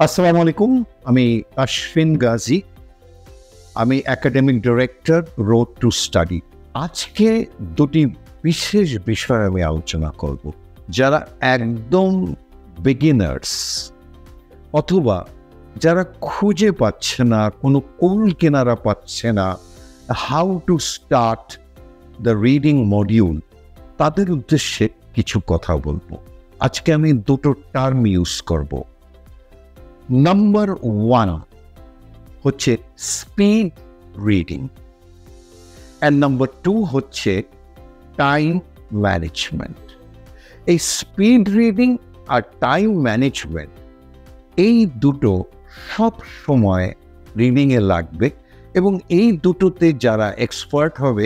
আসসালামু আলাইকুম। আমি আশফিন গাজী। আমি academic director, road to study. আজকে দুটি বিশেষ বিষয় আমি আলোচনা করব। যারা একদম বিগিনার্স অথবা যারা খুঁজে পাচ্ছে না, কোনো কুল কিনারা পাচ্ছে না, how to start the reading module, তাদের উদ্দেশ্যে কিছু কথা বলবো। আজকে আমি দুটো টার্ম ইউজ করব। নাম্বার 1 হচ্ছে স্পিড রিডিং অ্যান্ড নাম্বার 2 হচ্ছে টাইম ম্যানেজমেন্ট। এই স্পিড রিডিং আর টাইম ম্যানেজমেন্ট এই দুটো সব সময় রিডিংয়ে লাগবে এবং এই দুটোতে যারা এক্সপার্ট হবে,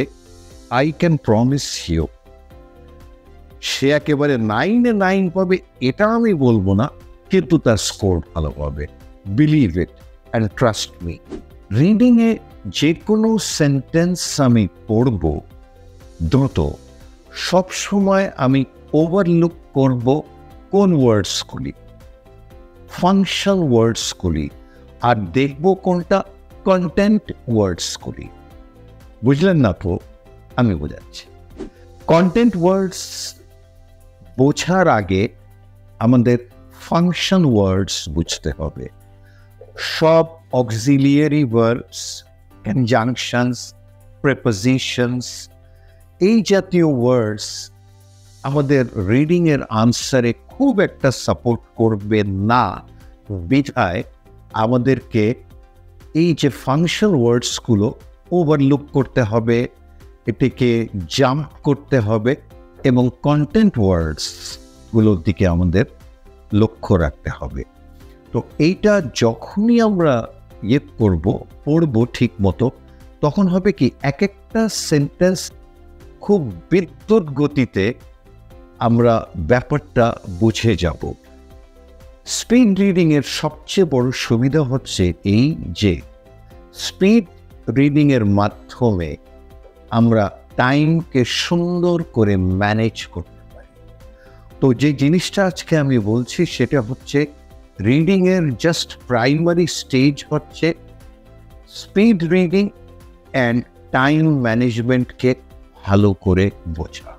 আই ক্যান প্রমিস ইউ, সে একেবারে 9-এ 9 পাবে এটা আমি বলবো না, কিন্তু তার স্কোর ভালো হবে। Believe it and trust me. রিডিংয়ে যে কোনো সেন্টেন্স আমি পড়ব দ্রুত, সবসময় আমি ওভারলুক করব কোন ওয়ার্ডসগুলি, ফাংশন ওয়ার্ডসগুলি, আর দেখব কোনটা কন্টেন্ট ওয়ার্ডসগুলি। বুঝলেন না তো? আমি বোঝাচ্ছি। কন্টেন্ট ওয়ার্ডস বোঝার আগে আমাদের ফাংশন ওয়ার্ডস বুঝতে হবে। সব অক্সিলিয়ারি ভার্বস, কনজাংশনস, প্রেপোজিশনস, এই জাতীয় ওয়ার্ডস আমাদের রিডিংয়ের আনসারে খুব একটা সাপোর্ট করবে না, বিধায় আমাদেরকে এই যে ফাংশন ওয়ার্ডসগুলো ওভারলুক করতে হবে, এটিকে জাম্প করতে হবে এবং কন্টেন্ট ওয়ার্ডসগুলোর দিকে আমাদের লক্ষ্য রাখতে হবে। তো এইটা যখনই আমরা পড়বো ঠিক মতো, তখন হবে কি, এক একটা সেন্টেন্স খুব বিদ্যুৎ গতিতে আমরা ব্যাপারটা বুঝে যাব। স্পিড রিডিংয়ের সবচেয়ে বড় সুবিধা হচ্ছে এই যে স্পিড রিডিংয়ের মাধ্যমে আমরা টাইমকে সুন্দর করে ম্যানেজ করতে পারি। তো যে জিনিসটা আজকে আমি বলছি সেটা হচ্ছে রিডিংয়ের জাস্ট প্রাইমারি স্টেজ হচ্ছে স্পিড রিডিং অ্যান্ড টাইম ম্যানেজমেন্টকে ভালো করে বোঝা।